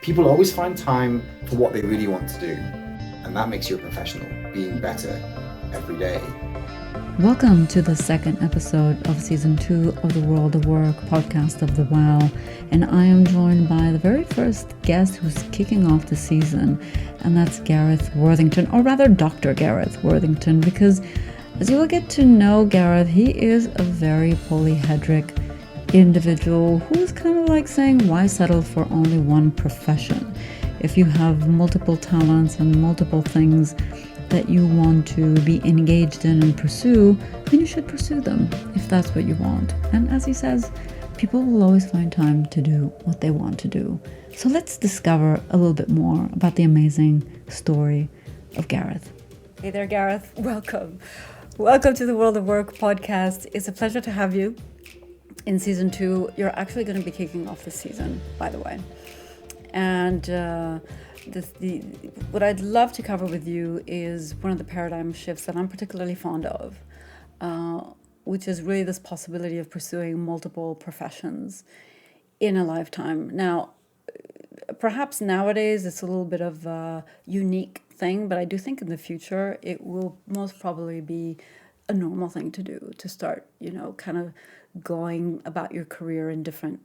People always find time for what they really want to do, and that makes you a professional, being better every day. Welcome to the second episode of Season 2 of the World of Work podcast of the WoW, and I am joined by the very first guest who's kicking off the season, and that's Gareth Worthington, or rather Dr. Gareth Worthington, because as you will get to know Gareth, he is a very polyhedric individual who's kind of like saying, why settle for only one profession? If you have multiple talents and multiple things that you want to be engaged in and pursue, then you should pursue them if that's what you want. And as he says, people will always find time to do what they want to do. So let's discover a little bit more about the amazing story of Gareth. Hey there, Gareth. Welcome. Welcome to the World of Work podcast. It's a pleasure to have you in Season 2. You're actually going to be kicking off the season, by the way. And what I'd love to cover with you is one of the paradigm shifts that I'm particularly fond of, which is really this possibility of pursuing multiple professions in a lifetime. Now, perhaps nowadays it's a little bit of a unique thing, but I do think in the future it will most probably be a normal thing to do, to start, kind of going about your career in different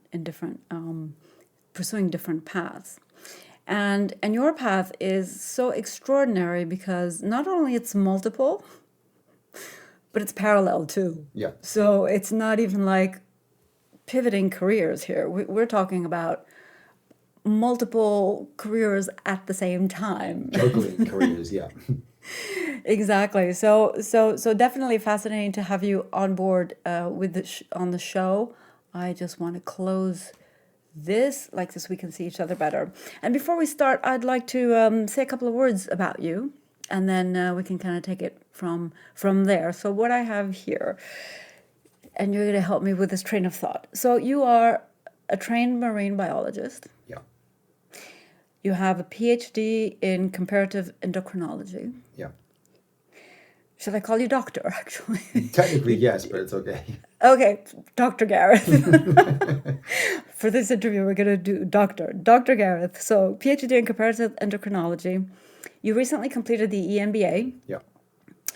pursuing different paths. And your path is so extraordinary because not only it's multiple, but it's parallel too. Yeah. So it's not even like pivoting careers here. We're talking about multiple careers at the same time. Juggling careers, yeah. Exactly. So definitely fascinating to have you on board with on the show. I just want to close this so we can see each other better. And before we start, I'd like to say a couple of words about you, and then we can kind of take it from there. So what I have here, and you're going to help me with this train of thought. So you are a trained marine biologist. Yeah. You have a PhD in comparative endocrinology. Yeah. Should I call you doctor, actually? Technically, yes, but it's okay. Okay, Dr. Gareth. For this interview, we're going to do Dr. Gareth. So, PhD in comparative endocrinology. You recently completed the EMBA. Yeah.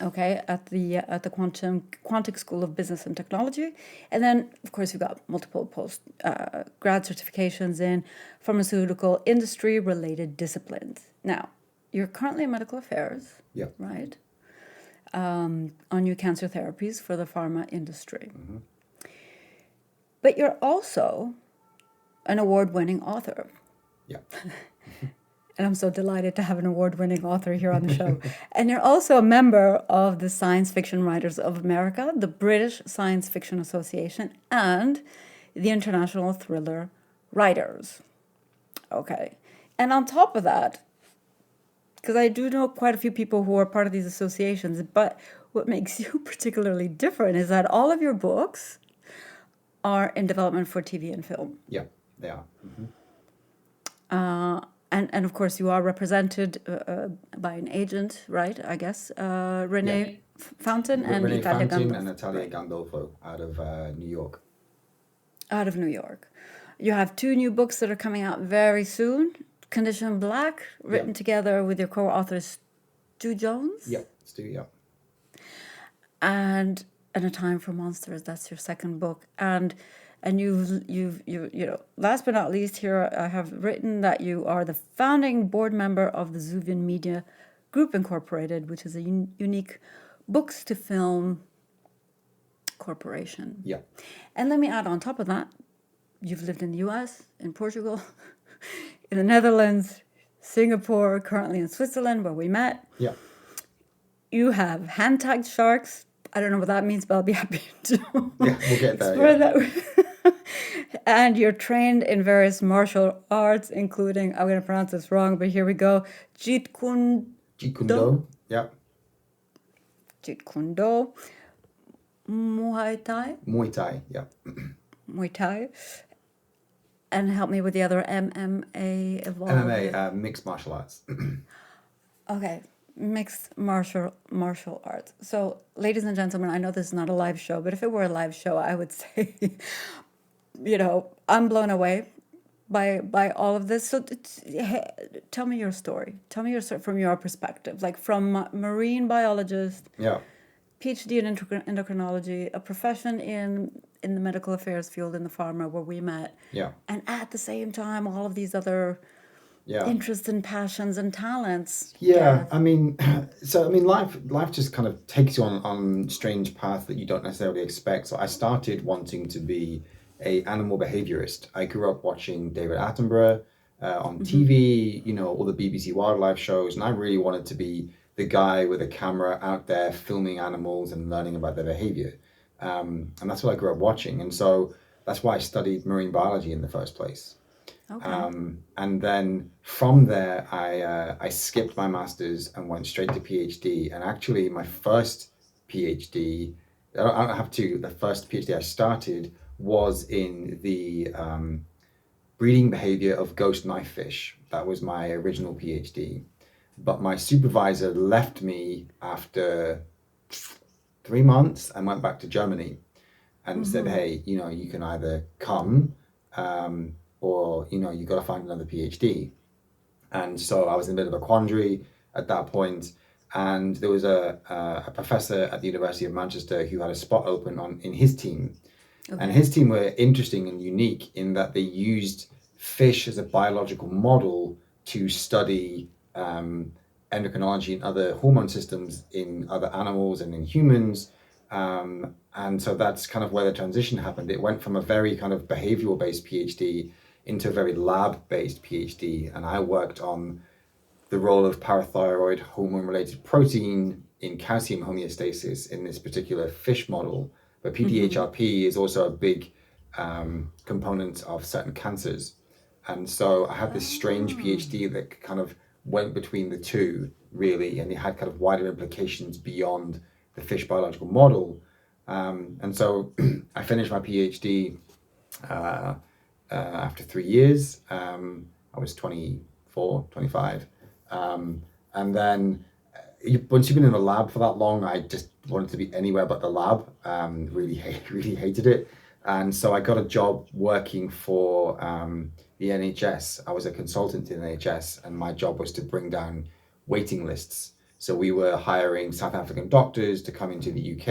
Okay, at the Quantic School of Business and Technology, and then of course you've got multiple post grad certifications in pharmaceutical industry related disciplines. Now, you're currently in medical affairs. Yeah. Right. On new cancer therapies for the pharma industry. Mm-hmm. But you're also an award-winning author. Yeah. And I'm so delighted to have an award-winning author here on the show. And you're also a member of the Science Fiction Writers of America, the British Science Fiction Association, and the International Thriller Writers. Okay. And on top of that, because I do know quite a few people who are part of these associations, but what makes you particularly different is that all of your books are in development for TV and film. Yeah, they are. Mm-hmm. And of course, you are represented by an agent, right? I guess Renee Fountain and Renee Italia Fountain Gandolfo. and Natalia Gandolfo out of New York. Out of New York. You have 2 new books that are coming out very soon. Condition Black, written together with your co-authors Stu Jones. Yeah, Stu, yeah. And A Time for Monsters, that's your second book. And you've last but not least, here I have written that you are the founding board member of the Zuvian Media Group Incorporated, which is a unique books to film corporation. Yeah. And let me add on top of that, you've lived in the US, in Portugal, in the Netherlands, Singapore, currently in Switzerland, where we met. Yeah. You have hand-tagged sharks. I don't know what that means, but I'll be happy to Yeah, we'll get there. that. And you're trained in various martial arts, including, I'm going to pronounce this wrong, but here we go, Jeet Kune Do. Yeah. Jeet Kune Do, Muay Thai. Muay Thai, yeah. Muay Thai. And help me with the other MMA. MMA, mixed martial arts. Okay, mixed martial arts. So, ladies and gentlemen, I know this is not a live show, but if it were a live show, I would say, I'm blown away by all of this. So tell me your story. Tell me your story from your perspective, like from marine biologist, Yeah. PhD in endocrinology, a profession in the medical affairs field in the pharma where we met, Yeah. and at the same time all of these other Yeah. interests and passions and talents, Yeah, Gareth. I mean, life just kind of takes you on strange paths that you don't necessarily expect. So I started wanting to be a animal behaviorist. I grew up watching David Attenborough on TV, all the BBC wildlife shows, and I really wanted to be the guy with a camera out there filming animals and learning about their behavior. And that's what I grew up watching, and so that's why I studied marine biology in the first place. Okay. And then from there, I skipped my master's and went straight to PhD. And actually, my first PhD, I don't have two. The first PhD I started was in the breeding behavior of ghost knifefish. That was my original PhD. But my supervisor left me after 3 months and went back to Germany and said, hey, you can either come or, you got to find another PhD. And so I was in a bit of a quandary at that point. And there was a professor at the University of Manchester who had a spot open in his team. And Okay. his team were interesting and unique in that they used fish as a biological model to study endocrinology and other hormone systems in other animals and in humans. And so that's kind of where the transition happened. It went from a very kind of behavioral based PhD into a very lab based PhD. And I worked on the role of parathyroid hormone related protein in calcium homeostasis in this particular fish model. But PTHRP is also a big component of certain cancers. And so I had this strange PhD that kind of went between the two, really, and it had kind of wider implications beyond the fish biological model. And so I finished my PhD after 3 years. I was 24, 25. And then once you've been in the lab for that long, I just wanted to be anywhere but the lab. Really hated it. And so I got a job working for the NHS. I was a consultant in the NHS, and my job was to bring down waiting lists. So we were hiring South African doctors to come into the UK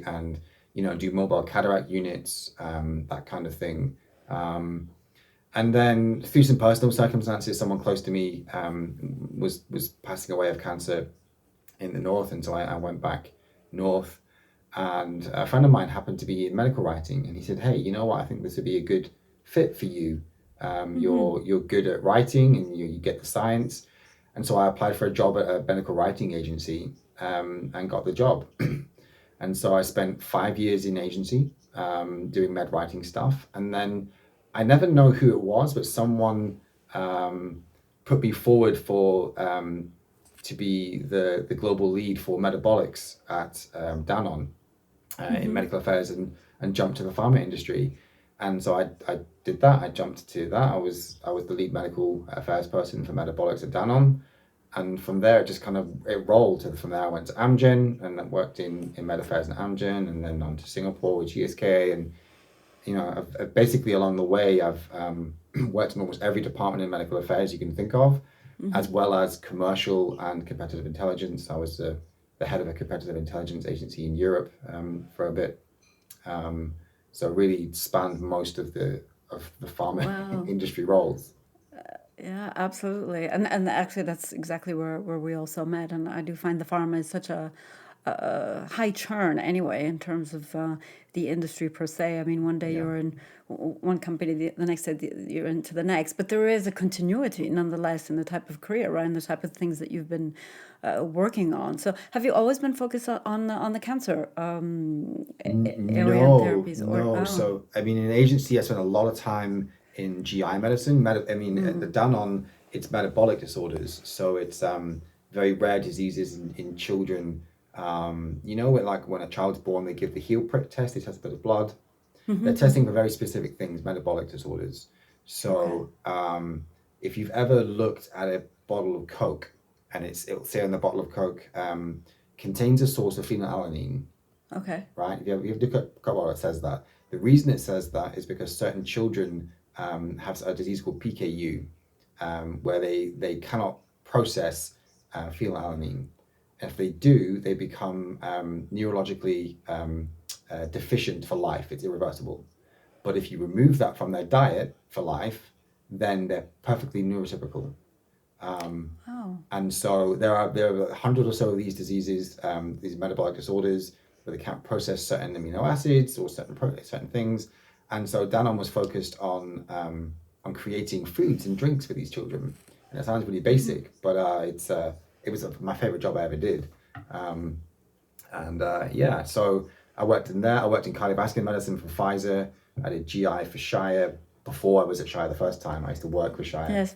and do mobile cataract units, that kind of thing. And then through some personal circumstances, someone close to me was passing away of cancer in the north, and so I went back north. And a friend of mine happened to be in medical writing, and he said, "Hey, you know what? I think this would be a good fit for you. You're good at writing, and you get the science." And so I applied for a job at a medical writing agency and got the job. And so I spent 5 years in agency doing med writing stuff, and then I never know who it was, but someone put me forward for to be the global lead for metabolics at Danone in medical affairs and jumped to the pharma industry. And so I did that. I jumped to that. I was the lead medical affairs person for metabolics at Danone. And from there, it rolled. From there, I went to Amgen and worked in med affairs in Amgen, and then on to Singapore with GSK. And I've basically along the way, I've worked in almost every department in medical affairs you can think of, as well as commercial and competitive intelligence. I was the head of a competitive intelligence agency in Europe for a bit. So really spanned most of the pharma Wow. industry roles. Yeah, absolutely. And actually that's exactly where we also met. And I do find the pharma is such a high churn anyway in terms of the industry per se. I mean, one day Yeah. you're in one company, the next day you're into the next, but there is a continuity nonetheless in the type of career, right? And the type of things that you've been working on. So have you always been focused on the cancer area and therapies? No. So, I mean, in agency, I spent a lot of time in GI medicine. At the Danone, it's metabolic disorders. So it's very rare diseases in children. When a child's born, they give the heel prick test. They test a bit of blood. They're testing for very specific things, metabolic disorders. So if you've ever looked at a bottle of Coke, and it'll say on the bottle of Coke, contains a source of phenylalanine, Okay. right? If you have looked at what it says that. The reason it says that is because certain children have a disease called PKU, where they cannot process phenylalanine. If they do, they become neurologically deficient for life. It's irreversible. But if you remove that from their diet for life, then they're perfectly neurotypical. Oh. And so there are 100 or so of these diseases, these metabolic disorders, where they can't process certain amino acids or certain things. And so Danone was focused on creating foods and drinks for these children. And it sounds really basic, but it was my favorite job I ever did. Yeah, so I worked in there. I worked in cardiovascular medicine for Pfizer. I did GI for Shire. Before I was at Shire the first time, I used to work with Shire. Yes.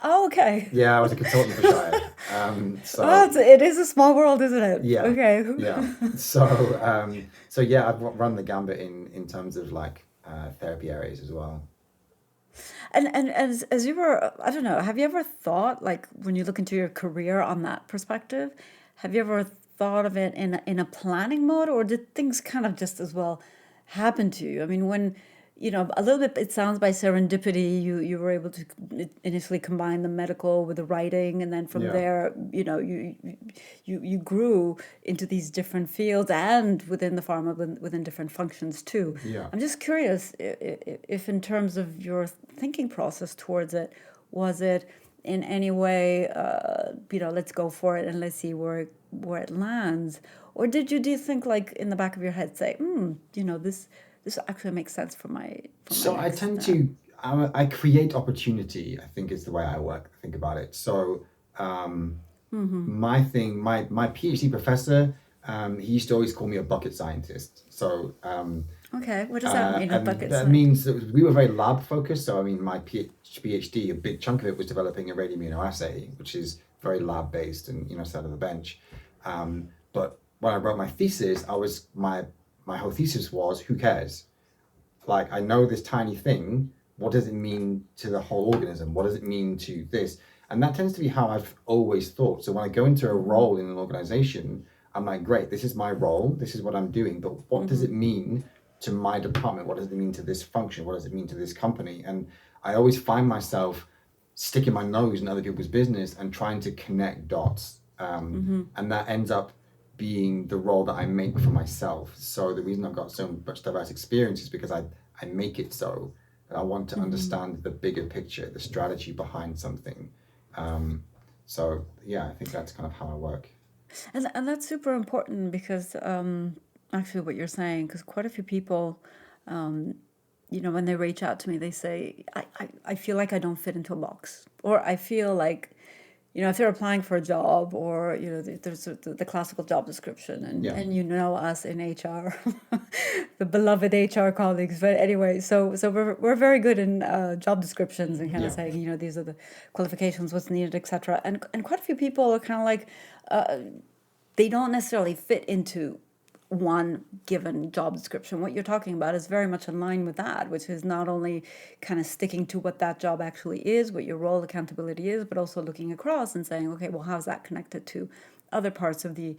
Oh, okay. Yeah, I was a consultant for Shire. It is a small world, isn't it? Yeah. Okay. Yeah. So yeah, I've run the gambit in terms of like therapy areas as well. And as you were, I don't know, have you ever thought, like, when you look into your career on that perspective, have you ever thought of it in a planning mode, or did things kind of just as well happen to you? I mean, when, a little bit, it sounds by serendipity, you were able to initially combine the medical with the writing, and then from Yeah. there, you grew into these different fields and within the pharma, within different functions too. Yeah. I'm just curious if in terms of your thinking process towards it, was it in any way, let's go for it and let's see where it lands, or do you think, like, in the back of your head, say, this actually makes sense for my So I next tend step? to I create opportunity, I think, is the way I think about it. So my thing, my PhD professor, he used to always call me a bucket scientist. So Okay, what does that mean? A and bucket that science? means that we were very lab focused. So I mean, my PhD, a big chunk of it was developing a radioimmunoassay, which is very lab based and sat on the bench. But when I wrote my thesis, my whole thesis was, who cares? Like, I know this tiny thing. What does it mean to the whole organism? What does it mean to this? And that tends to be how I've always thought. So when I go into a role in an organization, I'm like, great, this is my role. This is what I'm doing. But what does it mean to my department? What does it mean to this function? What does it mean to this company? And I always find myself sticking my nose in other people's business and trying to connect dots. And that ends up being the role that I make for myself. So the reason I've got so much diverse experience is because I make it so. And I want to understand the bigger picture, the strategy behind something. So yeah, I think that's kind of how I work. And that's super important because actually what you're saying, because quite a few people, when they reach out to me, they say, I feel like I don't fit into a box, or I feel like, if they're applying for a job, or there's the classical job description, and Yeah. and us in HR, the beloved HR colleagues. But anyway, so we're very good in job descriptions and kind of Yeah. saying, these are the qualifications, what's needed, etc. And quite a few people are kind of like, they don't necessarily fit into one given job description. What you're talking about is very much in line with that, which is not only kind of sticking to what that job actually is, what your role accountability is, but also looking across and saying, okay, well, how's that connected to other parts of the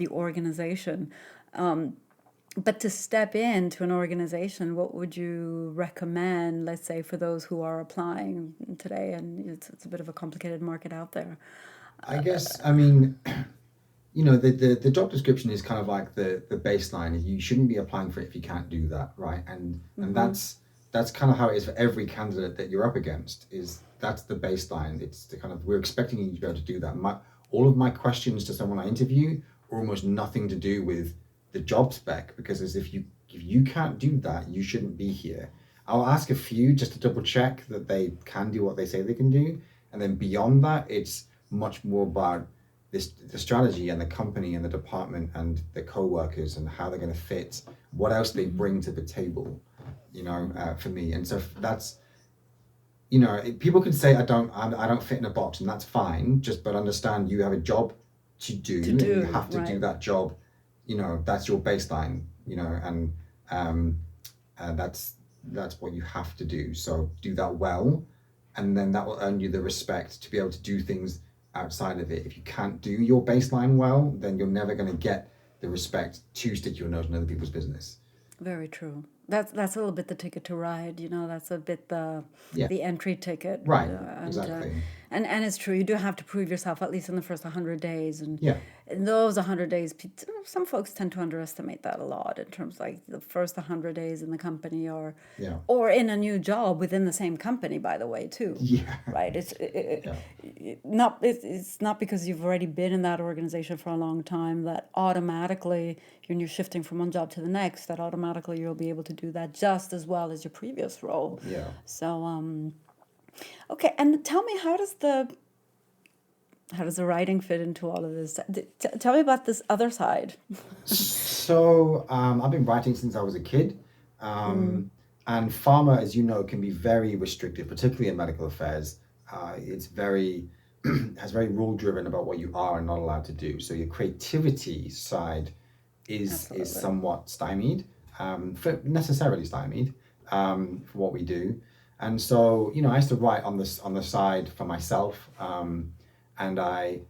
organization? But to step into an organization, what would you recommend, let's say, for those who are applying today? And it's a bit of a complicated market out there. I guess, I mean, the job description is kind of like the baseline. You shouldn't be applying for it if you can't do that, right? And that's kind of how it is for every candidate that you're up against. That's the baseline. It's the kind of, we're expecting you to be able to do that. All of my questions to someone I interview are almost nothing to do with the job spec, because as if you can't do that, you shouldn't be here. I'll ask a few just to double check that they can do what they say they can do, and then beyond that, it's much more about the strategy and the company and the department and the co-workers and how they're going to fit, what else they bring to the table, for me. And so that's, people can say I don't fit in a box, and that's fine. But understand you have a job to do, and you have to do that job. That's your baseline. And that's what you have to do. So do that well, and then that will earn you the respect to be able to do things outside of it. If you can't do your baseline well, then you're never going to get the respect to stick your nose in other people's business. Very true. That's a little bit the ticket to ride, you know. That's a bit Yeah, the entry ticket, right, and exactly. and it's true. You do have to prove yourself at least in the first 100 days, and Yeah, in those 100 days, some folks tend to underestimate that a lot in terms like the first 100 days in the company, yeah, or in a new job within the same company. By the way, too, yeah, right? yeah, It's not because you've already been in that organization for a long time that automatically when you're shifting from one job to the next, that automatically you'll be able to do that just as well as your previous role. yeah. So okay, and tell me, how does the writing fit into all of this? Tell me about this other side. So I've been writing since I was a kid, and pharma, as you know, can be very restrictive, particularly in medical affairs. It's very has very rule driven about what you are and not allowed to do. So your creativity side is Absolutely. somewhat stymied, necessarily stymied, for what we do. And so I used to write on the side for myself, and I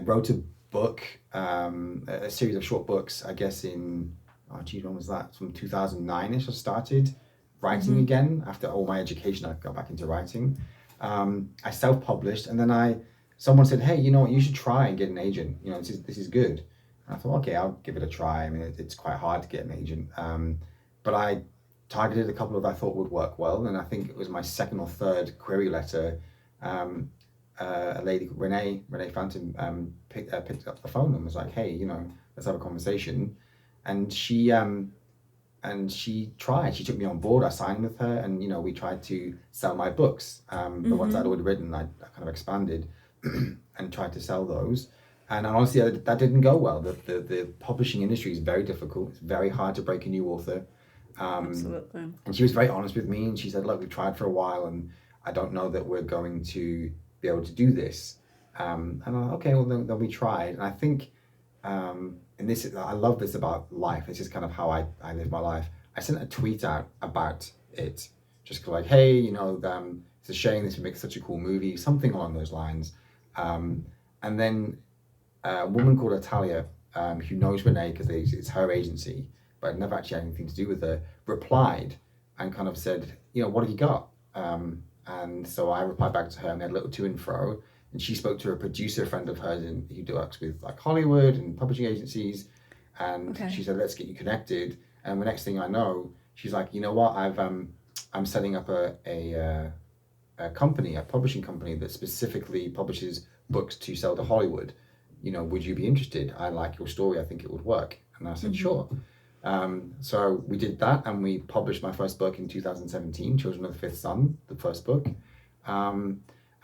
wrote a book, a series of short books, I guess in, oh geez, when was that? From 2009-ish, I started writing again. After all my education, I got back into writing. I self-published, and then someone said, hey, you know what, you should try and get an agent. This is good. And I thought, okay, I'll give it a try. I mean, it's quite hard to get an agent. But I targeted a couple of I thought would work well, and I think it was my second or third query letter. Um, a lady called Renee Phantom, picked up the phone and was like, "Hey, let's have a conversation." And she tried. She took me on board. I signed with her, and we tried to sell my books. The ones I'd already written, I kind of expanded and tried to sell those. And honestly, that didn't go well. The publishing industry is very difficult. It's very hard to break a new author. Absolutely. And she was very honest with me, and she said, "Look, we've tried for a while, and I don't know that we're going to be able to do this." And I'm like, okay, well then we tried. And I think, and I love this about life. This is kind of how I live my life. I sent a tweet out about it, just like, hey, it's a shame this would make such a cool movie, something along those lines. And then a woman called Atalia, who knows Renee because it's her agency, but never actually had anything to do with her, replied and kind of said, what have you got? And so I replied back to her, and we had a little to and fro. And she spoke to a producer friend of hers who works with like Hollywood and publishing agencies. And Okay. she said, let's get you connected. And the next thing I know, she's like, you know what? I'm setting up a company, a publishing company that specifically publishes books to sell to Hollywood. Would you be interested? I like your story. I think it would work. And I said, sure. So we did that, and we published my first book in 2017, Children of the Fifth Son, the first book.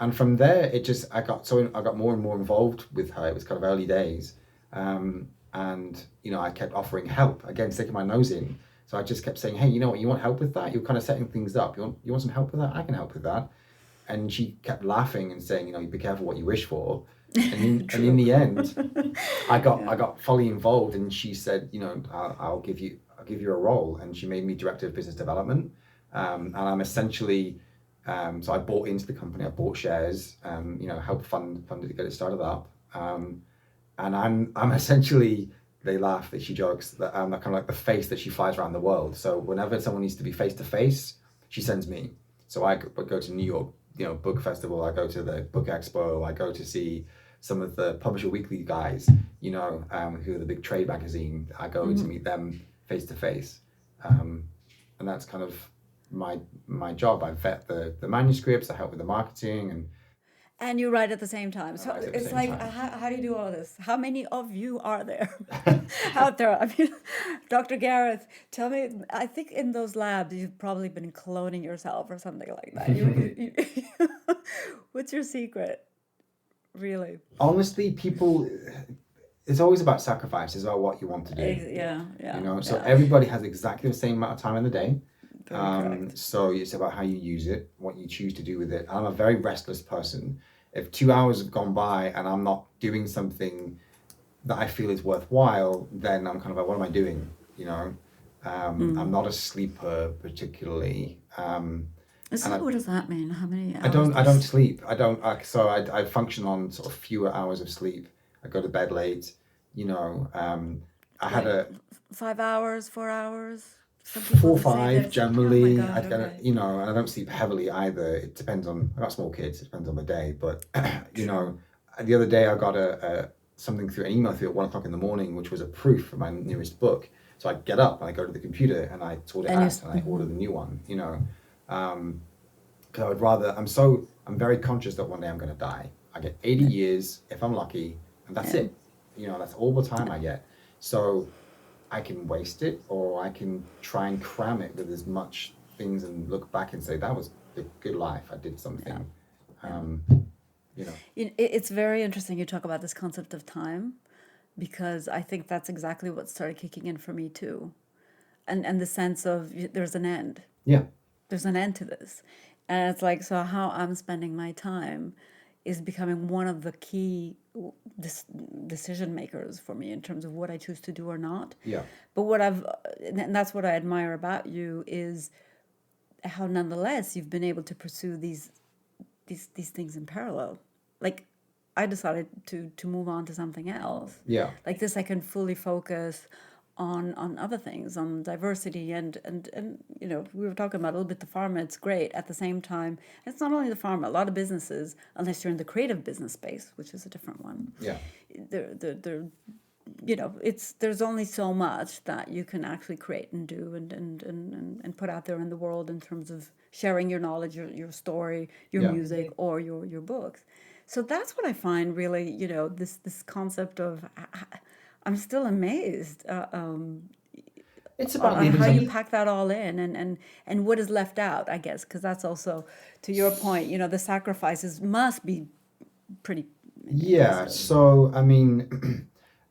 And from there, I got more and more involved with her. It was kind of early days. And I kept offering help, again, sticking my nose in. So I just kept saying, hey, you know what, you want help with that? You're kind of setting things up. You want some help with that? I can help with that. And she kept laughing and saying, be careful what you wish for. And in the end, I got fully involved, and she said, I'll give you a role, and she made me director of business development. And I'm essentially, so I bought into the company, I bought shares, helped fund it to get it started up. And I'm essentially, they laugh that she jokes that I'm kind of like the face that she flies around the world. So whenever someone needs to be face to face, she sends me. So I go to New York, book festival. I go to the book expo. I go to see some of the Publisher Weekly guys, who are the big trade magazine. I go to meet them face to face, and that's kind of my job. I vet the manuscripts. I help with the marketing, And you write at the same time. So write at the it's same like, time. how do you do all of this? How many of you are there out there? I mean, Dr. Gareth, tell me, I think in those labs, you've probably been cloning yourself or something like that. What's your secret, really? Honestly, people, it's always about sacrifice. It's about what you want to do. Yeah, yeah, So yeah. everybody has exactly the same amount of time in the day. Very correct. So it's about how you use it, what you choose to do with it. I'm a very restless person. If 2 hours have gone by and I'm not doing something that I feel is worthwhile, then I'm kind of like, what am I doing? I'm not a sleeper particularly. So what does that mean? How many hours? I don't sleep. I function on sort of fewer hours of sleep. I go to bed late, you know. I had Like a 5 hours, 4 hours. Some four people or say five that's, oh my generally. God, okay. You know, and I don't sleep heavily either. It depends on. I got small kids. It depends on the day. But you True. know, the other day I got a something through an email through at 1 o'clock in the morning, which was a proof for my newest book. So I get up and I go to the computer and I sort it And you, out and I order the new one. You know, because I would rather. I'm very conscious that one day I'm going to die. I get 80 years if I'm lucky, and that's yeah, it. You know, that's all the time I get. So I can waste it, or I can try and cram it with as much things and look back and say that was a good life. I did yeah, something. yeah. Um, you know. It's very interesting you talk about this concept of time because I think that's exactly what started kicking in for me too. And the sense of there's an end. Yeah. There's an end to this. And it's like, so how I'm spending my time is becoming one of the key decision makers for me in terms of what I choose to do or not. Yeah. But and that's what I admire about you is how nonetheless you've been able to pursue these things in parallel. Like I decided to move on to something else. Yeah. Like this, I can fully focus on other things, on diversity and we were talking about a little bit the pharma. It's great. At the same time, it's not only the pharma. A lot of businesses, unless you're in the creative business space, which is a different one, Yeah. they're it's there's only so much that you can actually create and do and put out there in the world in terms of sharing your knowledge, your story, your Yeah. music, or your books. So that's what I find really, this concept of I'm still amazed It's about on leaving how you some. pack that all in and what is left out, I guess, because that's also to your point, the sacrifices must be pretty Yeah. impressive. So I mean,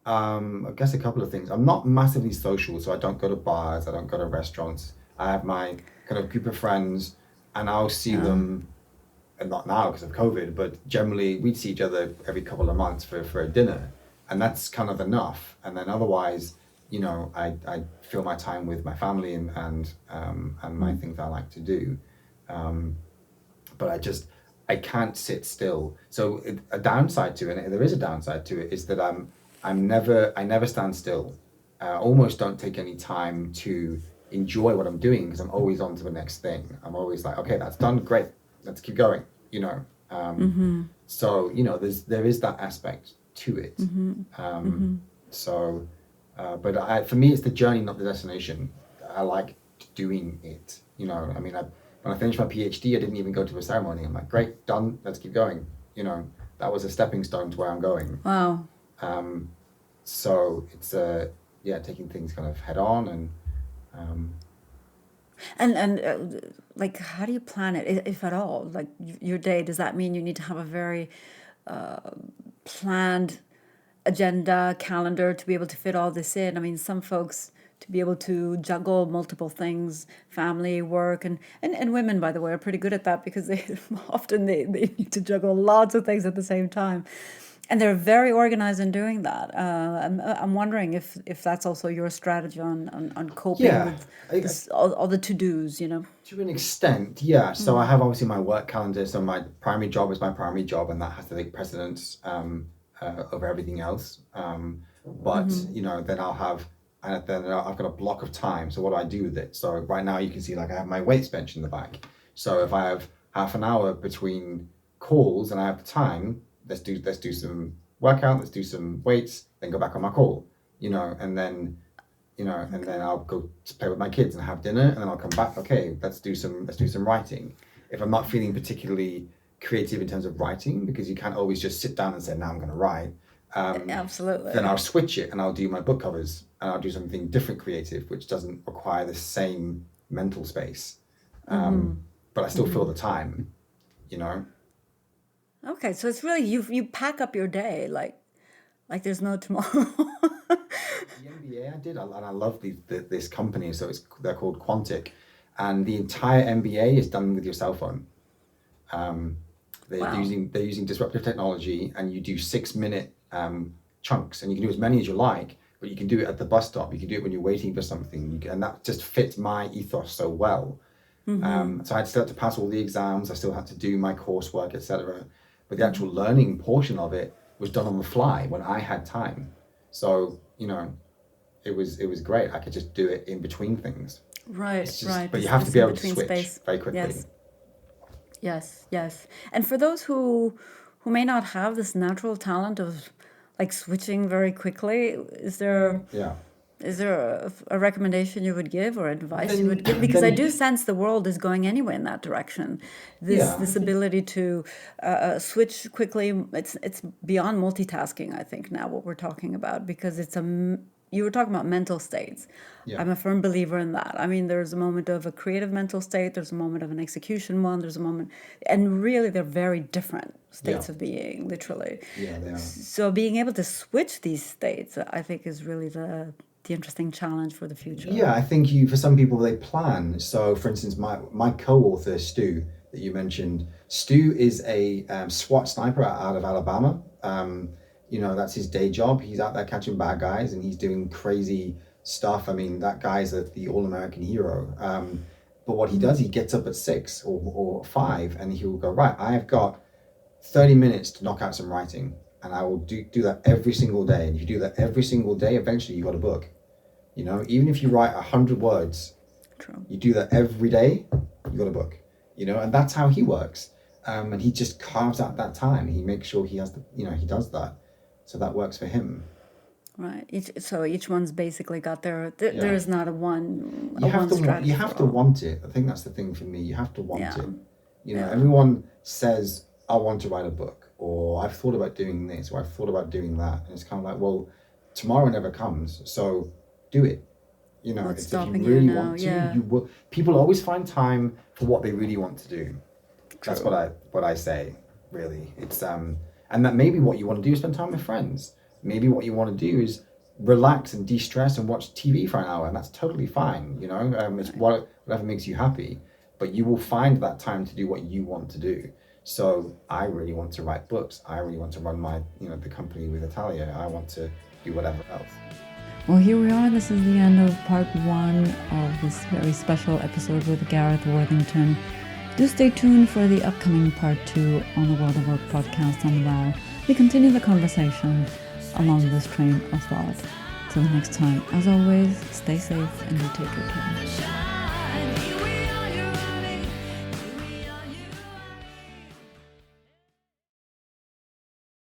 I guess a couple of things. I'm not massively social, so I don't go to bars. I don't go to restaurants. I have my kind of group of friends, and I'll see Yeah. them and not now because of COVID, but generally we'd see each other every couple of months for a dinner, and that's kind of enough. And then otherwise, I fill my time with my family and my things I like to do. Um, but I can't sit still. So a downside to it, and there is a downside to it, is that I never stand still. I almost don't take any time to enjoy what I'm doing because I'm always on to the next thing. I'm always like, okay, that's done, great, let's keep going. You know, so there is that aspect to it. So, but for me, it's the journey, not the destination. I like doing it. I mean, when I finished my PhD, I didn't even go to a ceremony. I'm like, great, done, let's keep going. That was a stepping stone to where I'm going. Wow. So it's yeah, taking things kind of head on um, And like, how do you plan it, if at all? Like your day, does that mean you need to have a very planned agenda, calendar to be able to fit all this in? I mean, some folks to be able to juggle multiple things, family, work, and women, by the way, are pretty good at that because they need to juggle lots of things at the same time. And they're very organized in doing that. I'm wondering if that's also your strategy on coping yeah. with all the to-dos. To an extent, yeah. So I have obviously my work calendar. So my primary job is my primary job, and that has to take precedence over everything else. But then I've got a block of time. So what do I do with it? So right now you can see like I have my weights bench in the back. So if I have half an hour between calls and I have the time, let's do some workout, let's do some weights, then go back on my call. And then and then I'll go to play with my kids and have dinner, and then I'll come back. Okay, let's do some writing. If I'm not feeling particularly creative in terms of writing, because you can't always just sit down and say, now I'm going to write. Absolutely. Then I'll switch it and I'll do my book covers and I'll do something different creative, which doesn't require the same mental space. But I still feel the time, you know? Okay, so it's really you pack up your day like there's no tomorrow. The MBA I did, and I love this company, so they're called Quantic, and the entire MBA is done with your cell phone. They're Wow. using disruptive technology, and you do 6 minute chunks, and you can do as many as you like, but you can do it at the bus stop. You can do it when you're waiting for something, and that just fits my ethos so well. So I still had to pass all the exams. I still had to do my coursework, etc. But the actual learning portion of it was done on the fly when I had time. So it was great. I could just do it in between things. Right, It's just, right. but you This, have to this be in able to between switch space. very quickly. Yes, yes. And for those who may not have this natural talent of like switching very quickly, Yeah. is there a recommendation you would give or advice you would give? Then Because I then do sense the world is going anyway in that direction. yeah, This ability to switch quickly, it's beyond multitasking, I think, now what we're talking about, because you were talking about mental states. yeah, I'm a firm believer in that. I mean, there's a moment of a creative mental state, there's a moment of an execution one, there's a moment, and really they're very different yeah, states of being, literally. yeah. They are. So being able to switch these states, I think, is really the interesting challenge for the future. Yeah, I think for some people they plan. So, for instance, my co-author Stu that you mentioned, Stu is a SWAT sniper out of Alabama. That's his day job. He's out there catching bad guys and he's doing crazy stuff. I mean, that guy's the all-American hero. But what he does, he gets up at 6 or 5 and he'll go, right, I've got 30 minutes to knock out some writing. And I will do that every single day. And if you do that every single day, eventually you got a book. Even if you write 100 words, True. you do that every day, you got a book. And that's how he works. And he just carves out that time. He makes sure he has he does that. So that works for him. Right. Each one's basically got there is not a one strategy. You have to want it. I think that's the thing for me. You have to want it. Yeah. Everyone says, I want to write a book, or I've thought about doing this, or I've thought about doing that. And it's kind of like, well, tomorrow never comes. So do it. What's If you stopping really you now? want to, Yeah. you will. People always find time for what they really want to do. That's True. what I say. Really, it's and that maybe what you want to do is spend time with friends. Maybe what you want to do is relax and de-stress and watch TV for an hour, and that's totally fine. It's whatever makes you happy. But you will find that time to do what you want to do. So I really want to write books. I really want to run my the company with Italia. I want to do whatever else. Well, here we are. This is the end of part 1 of this very special episode with Gareth Worthington. Do stay tuned for the upcoming part 2 on the World of Work podcast on the WoW. We continue the conversation along this train of thought. Till the next time, as always, stay safe and you take good care.